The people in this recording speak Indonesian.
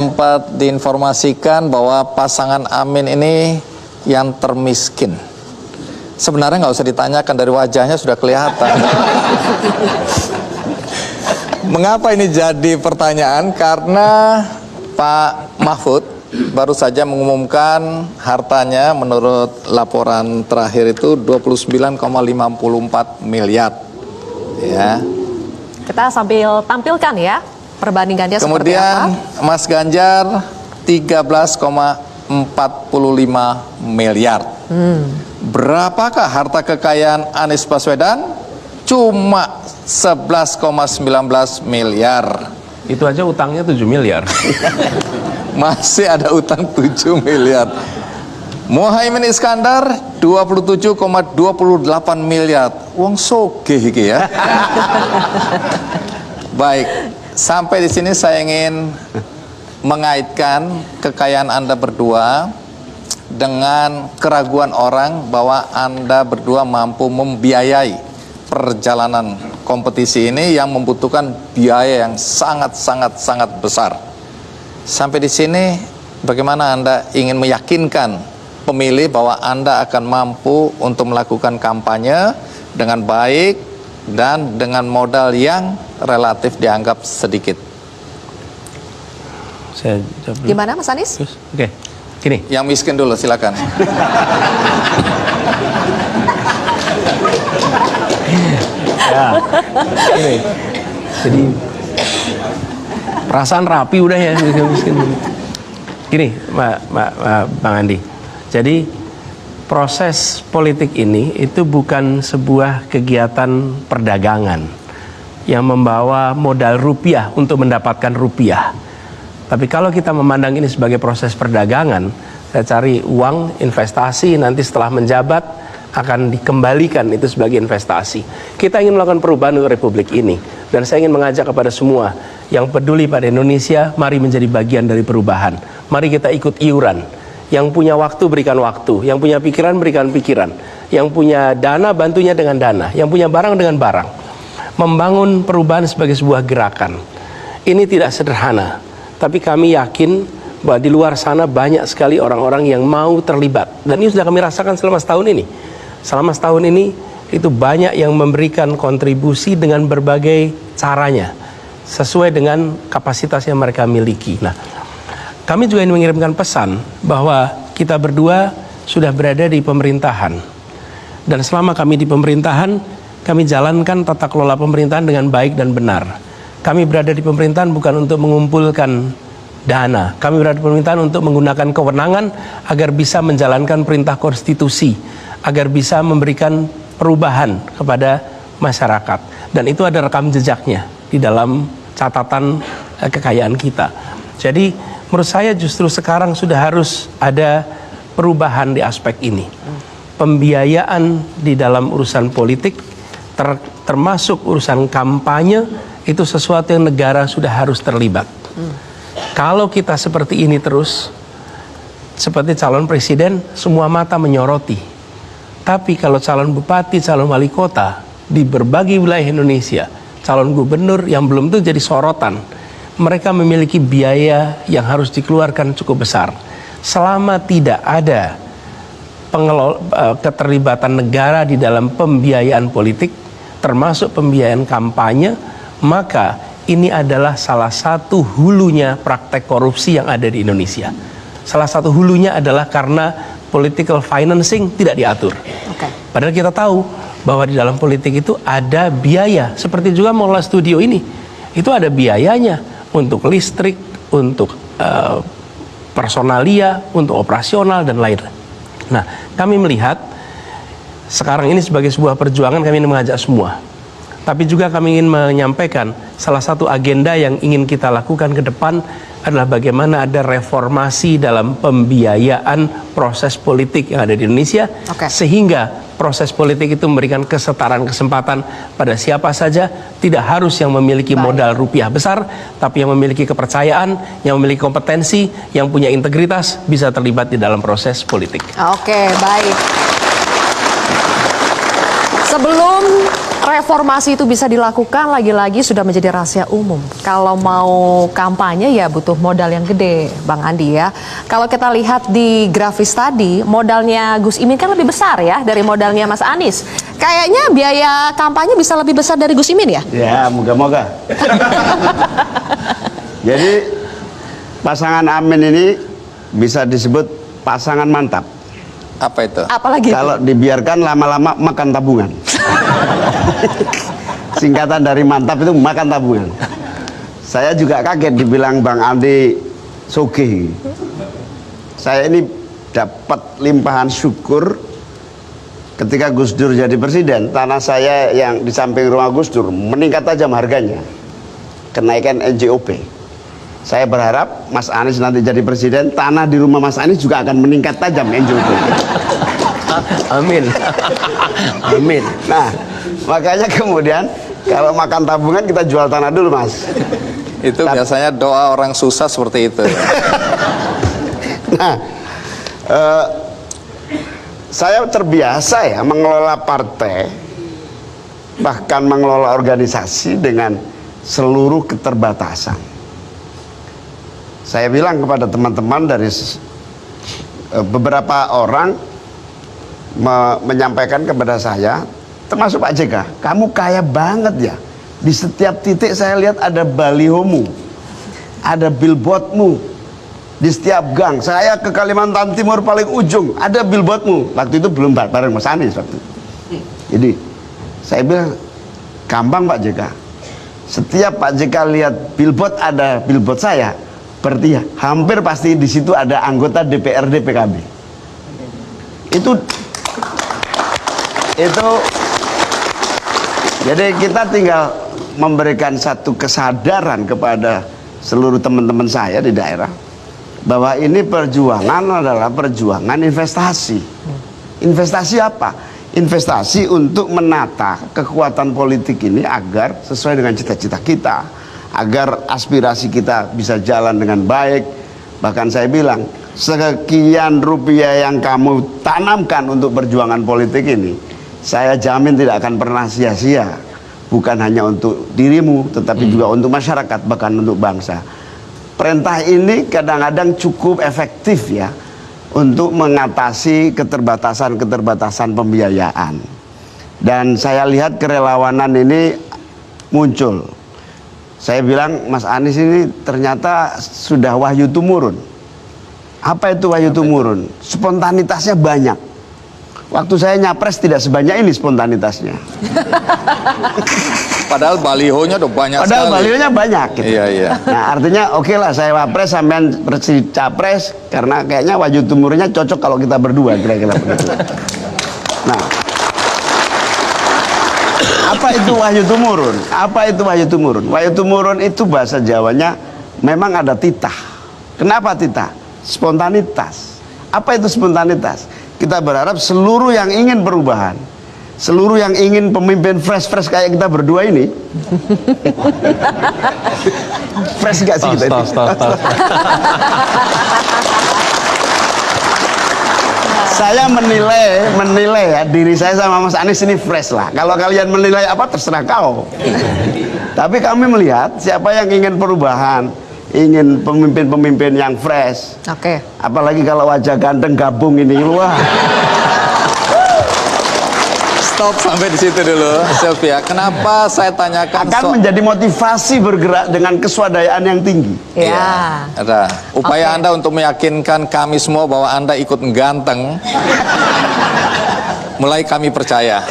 sempat diinformasikan bahwa pasangan Amin ini yang termiskin. Sebenarnya nggak usah ditanyakan, dari wajahnya sudah kelihatan. Mengapa ini jadi pertanyaan? Karena Pak Mahfud baru saja mengumumkan hartanya menurut laporan terakhir itu 29,54 miliar. Ya. Kita sambil tampilkan ya perbandingannya. Kemudian seperti apa? Mas Ganjar 13,45 miliar. Berapakah harta kekayaan Anies Baswedan? Cuma 11,19 miliar. Itu aja utangnya 7 miliar. Masih ada utang 7 miliar. Muhaimin Iskandar 27,28 miliar. Wong sogeh iki ya. Baik, sampai di sini saya ingin mengaitkan kekayaan Anda berdua dengan keraguan orang bahwa Anda berdua mampu membiayai perjalanan kompetisi ini yang membutuhkan biaya yang sangat besar. Sampai di sini bagaimana Anda ingin meyakinkan pemilih bahwa Anda akan mampu untuk melakukan kampanye dengan baik dan dengan modal yang relatif dianggap sedikit? Saya jawab dulu. Gimana Mas Anies? Oke, gini. Yang miskin dulu, silakan. Ya, gini. Jadi perasaan rapi udah ya miskin. Gini, Bang Andi. Jadi proses politik ini itu bukan sebuah kegiatan perdagangan yang membawa modal rupiah untuk mendapatkan rupiah. Tapi kalau kita memandang ini sebagai proses perdagangan, saya cari uang, investasi, nanti setelah menjabat akan dikembalikan itu sebagai investasi. Kita ingin melakukan perubahan untuk Republik ini. Dan saya ingin mengajak kepada semua yang peduli pada Indonesia, mari menjadi bagian dari perubahan. Mari kita ikut iuran. Yang punya waktu berikan waktu, yang punya pikiran berikan pikiran, yang punya dana bantunya dengan dana, yang punya barang dengan barang. Membangun perubahan sebagai sebuah gerakan. Ini tidak sederhana, tapi kami yakin bahwa di luar sana banyak sekali orang-orang yang mau terlibat. Dan ini sudah kami rasakan selama setahun ini. Selama setahun ini itu banyak yang memberikan kontribusi dengan berbagai caranya, sesuai dengan kapasitas yang mereka miliki. Nah, kami juga ingin mengirimkan pesan bahwa kita berdua sudah berada di pemerintahan. Dan selama kami di pemerintahan, kami jalankan tata kelola pemerintahan dengan baik dan benar. Kami berada di pemerintahan bukan untuk mengumpulkan dana. Kami berada di pemerintahan untuk menggunakan kewenangan agar bisa menjalankan perintah konstitusi, agar bisa memberikan perubahan kepada masyarakat. Dan itu ada rekam jejaknya di dalam catatan kekayaan kita. Jadi menurut saya justru sekarang sudah harus ada perubahan di aspek ini. Pembiayaan di dalam urusan politik, termasuk urusan kampanye, itu sesuatu yang negara sudah harus terlibat. Kalau kita seperti ini terus, seperti calon presiden, semua mata menyoroti. Tapi kalau calon bupati, calon wali kota di berbagai wilayah Indonesia, calon gubernur yang belum tentu jadi sorotan, mereka memiliki biaya yang harus dikeluarkan cukup besar. Selama tidak ada keterlibatan negara di dalam pembiayaan politik, termasuk pembiayaan kampanye, maka ini adalah salah satu hulunya praktek korupsi yang ada di Indonesia. Salah satu hulunya adalah karena political financing tidak diatur. Padahal kita tahu bahwa di dalam politik itu ada biaya. Seperti juga mengelola studio ini, itu ada biayanya untuk listrik, untuk personalia, untuk operasional dan lain-lain. Nah, kami melihat sekarang ini sebagai sebuah perjuangan, kami ingin mengajak semua. Tapi juga kami ingin menyampaikan salah satu agenda yang ingin kita lakukan ke depan adalah bagaimana ada reformasi dalam pembiayaan proses politik yang ada di Indonesia, sehingga proses politik itu memberikan kesetaraan kesempatan pada siapa saja, tidak harus yang memiliki modal rupiah besar, tapi yang memiliki kepercayaan, yang memiliki kompetensi, yang punya integritas, bisa terlibat di dalam proses politik. Oke, baik. Sebelum reformasi itu bisa dilakukan, lagi-lagi sudah menjadi rahasia umum. Kalau mau kampanye ya butuh modal yang gede, Bang Andi ya. Kalau kita lihat di grafis tadi, modalnya Gus Imin kan lebih besar ya dari modalnya Mas Anies. Kayaknya biaya kampanye bisa lebih besar dari Gus Imin ya? Ya, moga-moga. Jadi pasangan Amin ini bisa disebut pasangan mantap. Apa itu? Apalagi itu? Kalau dibiarkan lama-lama makan tabungan. Singkatan dari mantap itu makan tabungan. Saya juga kaget dibilang Bang Andi sugih. Saya ini dapat limpahan syukur ketika Gus Dur jadi presiden. Tanah saya yang di samping rumah Gus Dur meningkat tajam harganya. Kenaikan NJOP. Saya berharap Mas Anies nanti jadi presiden, tanah di rumah Mas Anies juga akan meningkat tajam NJOP. Amin. Amin. Nah, makanya kemudian kalau makan tabungan kita jual tanah dulu, Mas. Itu biasanya doa orang susah seperti itu. Nah, saya terbiasa ya mengelola partai, bahkan mengelola organisasi dengan seluruh keterbatasan. Saya bilang kepada teman-teman dari beberapa orang menyampaikan kepada saya, termasuk Pak JK, kamu kaya banget ya. Di setiap titik saya lihat ada balihomu, ada billboardmu. Di setiap gang, saya ke Kalimantan Timur paling ujung, ada billboardmu. Waktu itu belum bareng Mas Anies waktu itu. Jadi saya bilang, gampang Pak JK. Setiap Pak JK lihat billboard, ada billboard saya, berarti ya, hampir pasti di situ ada anggota DPRD PKB. Itu jadi kita tinggal memberikan satu kesadaran kepada seluruh teman-teman saya di daerah bahwa ini perjuangan adalah perjuangan investasi. Investasi apa? Investasi untuk menata kekuatan politik ini agar sesuai dengan cita-cita kita, agar aspirasi kita bisa jalan dengan baik. Bahkan saya bilang, sekian rupiah yang kamu tanamkan untuk perjuangan politik ini, saya jamin tidak akan pernah sia-sia. Bukan hanya untuk dirimu, tetapi juga untuk masyarakat, bahkan untuk bangsa. Perintah ini kadang-kadang cukup efektif ya, untuk mengatasi keterbatasan-keterbatasan pembiayaan. Dan saya lihat kerelawanan ini muncul. Saya bilang Mas Anies ini ternyata sudah wahyu tumurun. Apa itu wahyu tumurun? Spontanitasnya banyak. Waktu saya nyapres tidak sebanyak ini spontanitasnya. Padahal balihonya udah banyak Padahal sekali. balihonya banyak gitu. Iya, iya. Nah artinya oke lah saya wapres sampean capres, karena kayaknya wahyu tumurunnya cocok kalau kita berdua, kira-kira begitu. Nah, apa itu wahyu tumurun? Apa itu wahyu tumurun? Wahyu tumurun itu bahasa Jawanya memang ada titah. Kenapa titah? Spontanitas. Apa itu spontanitas? Kita berharap seluruh yang ingin perubahan, seluruh yang ingin pemimpin fresh kayak kita berdua ini, fresh gak sih kita ini? Saya menilai ya diri saya sama Mas Anies ini fresh lah. Kalau kalian menilai apa terserah kau. Tapi kami melihat siapa yang ingin perubahan, ingin pemimpin-pemimpin yang fresh. Oke. Apalagi kalau wajah ganteng gabung ini, wah. Stop sampai di situ dulu, Sylvia. Kenapa saya tanyakan Akan menjadi motivasi bergerak dengan keswadayaan yang tinggi. Ya. ada upaya Oke. Anda untuk meyakinkan kami semua bahwa Anda ikut ganteng. Mulai kami percaya.